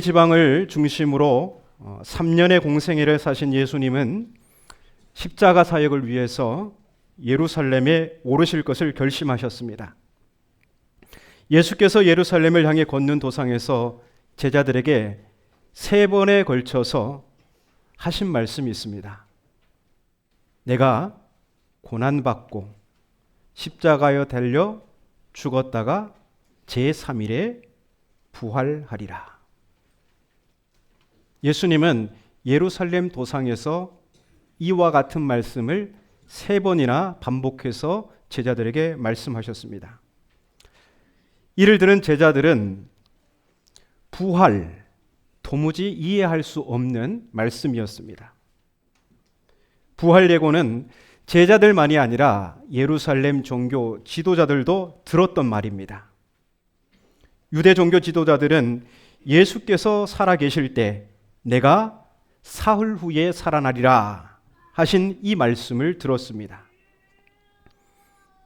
지방을 중심으로 3년의 공생애를 사신 예수님은 십자가 사역을 위해서 예루살렘에 오르실 것을 결심하셨습니다. 예수께서 예루살렘을 향해 걷는 도상에서 제자들에게 3번에 걸쳐서 하신 말씀이 있습니다. 내가 고난받고 십자가에 달려 죽었다가 제3일에 부활하리라. 예수님은 예루살렘 도상에서 이와 같은 말씀을 3번이나 반복해서 제자들에게 말씀하셨습니다. 이를 들은 제자들은 부활, 도무지 이해할 수 없는 말씀이었습니다. 부활 예고는 제자들만이 아니라 예루살렘 종교 지도자들도 들었던 말입니다. 유대 종교 지도자들은 예수께서 살아계실 때 내가 사흘 후에 살아나리라 하신 이 말씀을 들었습니다.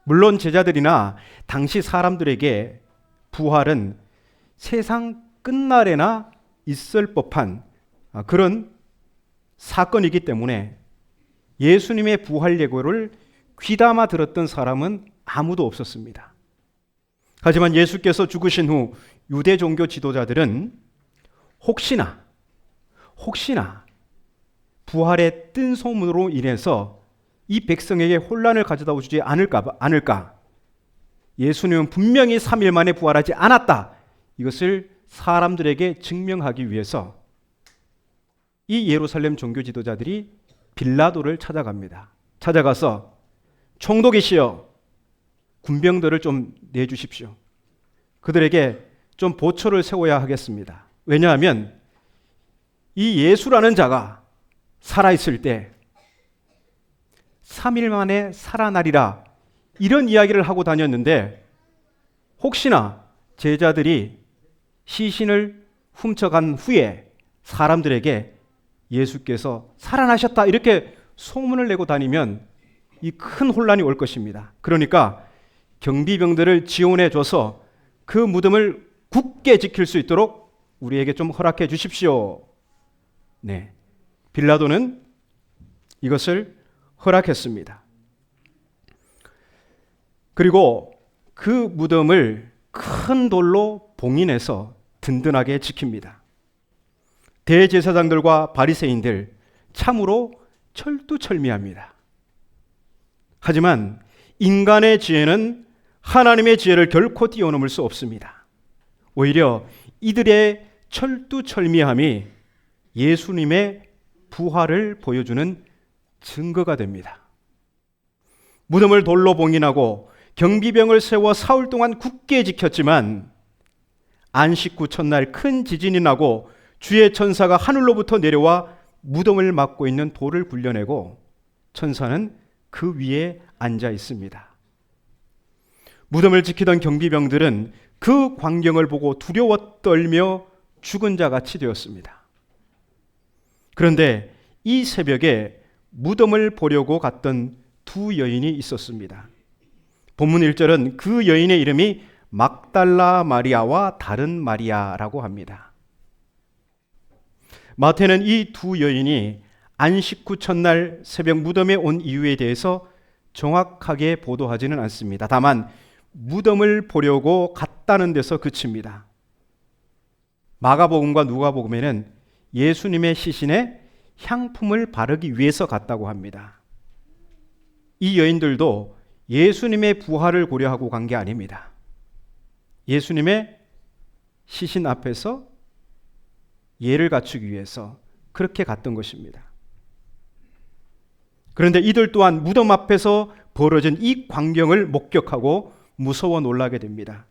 물론 제자들이나 당시 사람들에게 부활은 세상 끝날에나 있을 법한 그런 사건이기 때문에 예수님의 부활 예고를 귀담아 들었던 사람은 아무도 없었습니다. 하지만 예수께서 죽으신 후 유대 종교 지도자들은 혹시나 부활의 뜬 소문으로 인해서 이 백성에게 혼란을 가져다 주지 않을까? 예수님은 분명히 3일 만에 부활하지 않았다. 이것을 사람들에게 증명하기 위해서 이 예루살렘 종교 지도자들이 빌라도를 찾아갑니다. 찾아가서 총독이시여, 군병들을 좀 내주십시오. 그들에게 좀 보초를 세워야 하겠습니다. 왜냐하면 이 예수라는 자가 살아있을 때 3일 만에 살아나리라 이런 이야기를 하고 다녔는데 혹시나 제자들이 시신을 훔쳐간 후에 사람들에게 예수께서 살아나셨다 이렇게 소문을 내고 다니면 이 큰 혼란이 올 것입니다. 그러니까 경비병들을 지원해 줘서 그 무덤을 굳게 지킬 수 있도록 우리에게 좀 허락해 주십시오. 네, 빌라도는 이것을 허락했습니다. 그리고 그 무덤을 큰 돌로 봉인해서 든든하게 지킵니다. 대제사장들과 바리새인들 참으로 철두철미합니다. 하지만 인간의 지혜는 하나님의 지혜를 결코 뛰어넘을 수 없습니다. 오히려 이들의 철두철미함이 예수님의 부활을 보여주는 증거가 됩니다. 무덤을 돌로 봉인하고 경비병을 세워 사흘 동안 굳게 지켰지만 안식 후 첫날 큰 지진이 나고 주의 천사가 하늘로부터 내려와 무덤을 막고 있는 돌을 굴려내고 천사는 그 위에 앉아 있습니다. 무덤을 지키던 경비병들은 그 광경을 보고 두려워 떨며 죽은 자 같이 되었습니다. 그런데 이 새벽에 무덤을 보려고 갔던 두 여인이 있었습니다. 본문 1절은 그 여인의 이름이 막달라 마리아와 다른 마리아라고 합니다. 마태는 이 두 여인이 안식 후 첫날 새벽 무덤에 온 이유에 대해서 정확하게 보도하지는 않습니다. 다만 무덤을 보려고 갔다는 데서 그칩니다. 마가복음과 누가복음에는 예수님의 시신에 향품을 바르기 위해서 갔다고 합니다. 이 여인들도 예수님의 부활을 고려하고 간 게 아닙니다. 예수님의 시신 앞에서 예를 갖추기 위해서 그렇게 갔던 것입니다. 그런데 이들 또한 무덤 앞에서 벌어진 이 광경을 목격하고 무서워 놀라게 됩니다.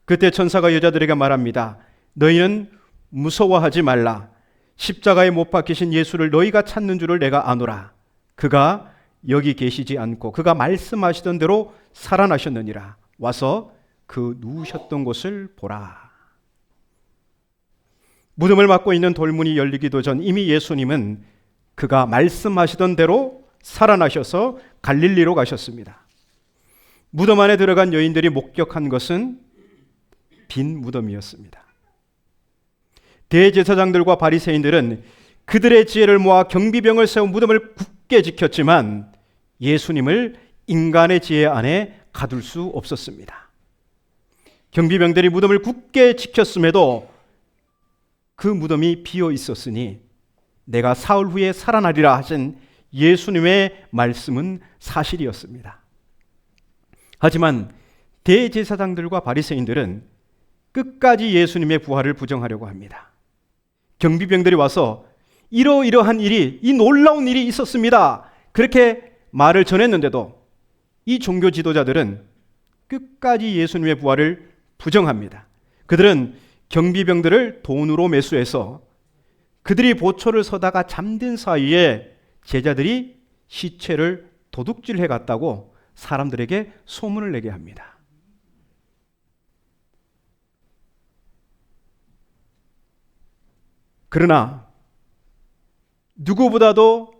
그때 천사가 여자들에게 말합니다. 너희는 무서워하지 말라. 십자가에 못 박히신 예수를 너희가 찾는 줄을 내가 아노라. 그가 여기 계시지 않고 그가 말씀하시던 대로 살아나셨느니라. 와서 그 누우셨던 곳을 보라. 무덤을 막고 있는 돌문이 열리기도 전 이미 예수님은 그가 말씀하시던 대로 살아나셔서 갈릴리로 가셨습니다. 무덤 안에 들어간 여인들이 목격한 것은 빈 무덤이었습니다. 대제사장들과 바리새인들은 그들의 지혜를 모아 경비병을 세워 무덤을 굳게 지켰지만 예수님을 인간의 지혜 안에 가둘 수 없었습니다. 경비병들이 무덤을 굳게 지켰음에도 그 무덤이 비어 있었으니 내가 사흘 후에 살아나리라 하신 예수님의 말씀은 사실이었습니다. 하지만 대제사장들과 바리새인들은 끝까지 예수님의 부활을 부정하려고 합니다. 경비병들이 와서 이러이러한 일이, 이 놀라운 일이 있었습니다, 그렇게 말을 전했는데도 이 종교 지도자들은 끝까지 예수님의 부활을 부정합니다. 그들은 경비병들을 돈으로 매수해서 그들이 보초를 서다가 잠든 사이에 제자들이 시체를 도둑질해 갔다고 사람들에게 소문을 내게 합니다. 그러나 누구보다도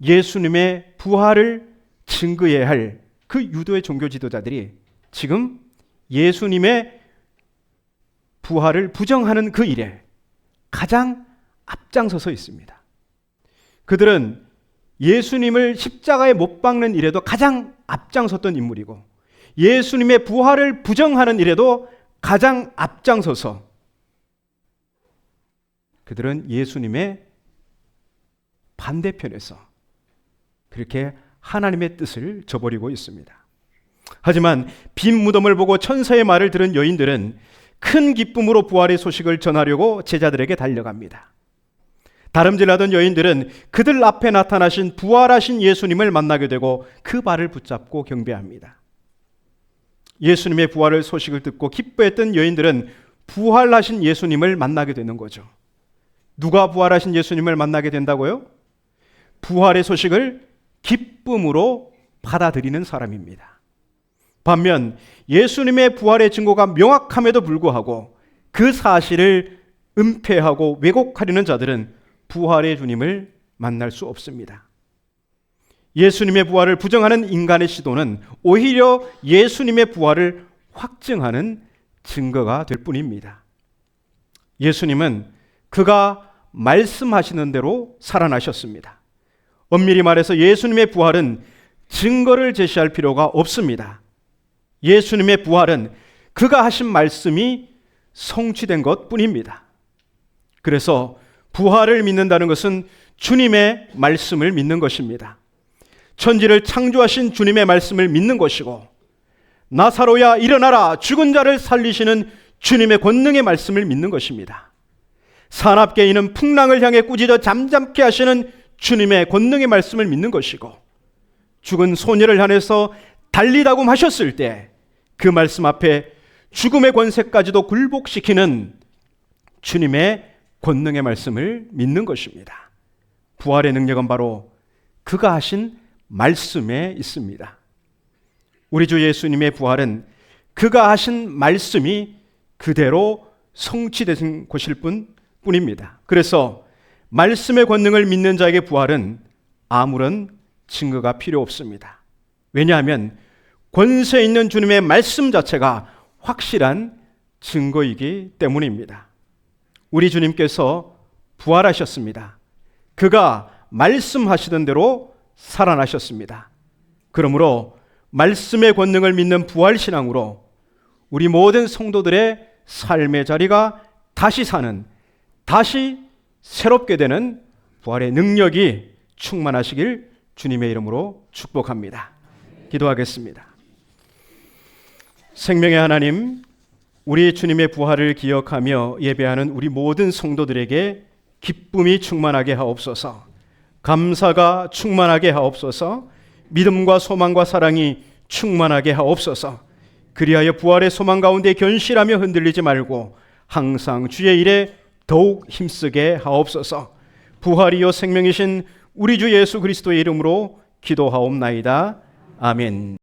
예수님의 부활을 증거해야 할 그 유도의 종교 지도자들이 지금 예수님의 부활을 부정하는 그 일에 가장 앞장서서 있습니다. 그들은 예수님을 십자가에 못 박는 일에도 가장 앞장섰던 인물이고 예수님의 부활을 부정하는 일에도 가장 앞장서서 그들은 예수님의 반대편에서 그렇게 하나님의 뜻을 저버리고 있습니다. 하지만 빈 무덤을 보고 천사의 말을 들은 여인들은 큰 기쁨으로 부활의 소식을 전하려고 제자들에게 달려갑니다. 다름질하던 여인들은 그들 앞에 나타나신 부활하신 예수님을 만나게 되고 그 발을 붙잡고 경배합니다. 예수님의 부활의 소식을 듣고 기뻐했던 여인들은 부활하신 예수님을 만나게 되는 거죠. 누가 부활하신 예수님을 만나게 된다고요? 부활의 소식을 기쁨으로 받아들이는 사람입니다. 반면 예수님의 부활의 증거가 명확함에도 불구하고 그 사실을 은폐하고 왜곡하려는 자들은 부활의 주님을 만날 수 없습니다. 예수님의 부활을 부정하는 인간의 시도는 오히려 예수님의 부활을 확증하는 증거가 될 뿐입니다. 예수님은 그가 말씀하시는 대로 살아나셨습니다. 엄밀히 말해서 예수님의 부활은 증거를 제시할 필요가 없습니다. 예수님의 부활은 그가 하신 말씀이 성취된 것 뿐입니다. 그래서 부활을 믿는다는 것은 주님의 말씀을 믿는 것입니다. 천지를 창조하신 주님의 말씀을 믿는 것이고 나사로야 일어나라, 죽은 자를 살리시는 주님의 권능의 말씀을 믿는 것입니다. 산업계인은 풍랑을 향해 꾸짖어 잠잠케 하시는 주님의 권능의 말씀을 믿는 것이고 죽은 소녀를 향해서 달리다고 하셨을 때 그 말씀 앞에 죽음의 권세까지도 굴복시키는 주님의 권능의 말씀을 믿는 것입니다. 부활의 능력은 바로 그가 하신 말씀에 있습니다. 우리 주 예수님의 부활은 그가 하신 말씀이 그대로 성취된 것일 뿐입니다. 그래서 말씀의 권능을 믿는 자에게 부활은 아무런 증거가 필요 없습니다. 왜냐하면 권세 있는 주님의 말씀 자체가 확실한 증거이기 때문입니다. 우리 주님께서 부활하셨습니다. 그가 말씀하시던 대로 살아나셨습니다. 그러므로 말씀의 권능을 믿는 부활신앙으로 우리 모든 성도들의 삶의 자리가 다시 사는, 다시 새롭게 되는 부활의 능력이 충만하시길 주님의 이름으로 축복합니다. 기도하겠습니다. 생명의 하나님, 우리 주님의 부활을 기억하며 예배하는 우리 모든 성도들에게 기쁨이 충만하게 하옵소서, 감사가 충만하게 하옵소서, 믿음과 소망과 사랑이 충만하게 하옵소서. 그리하여 부활의 소망 가운데 견실하며 흔들리지 말고 항상 주의 일에 더욱 힘쓰게 하옵소서. 부활이요 생명이신 우리 주 예수 그리스도의 이름으로 기도하옵나이다. 아멘.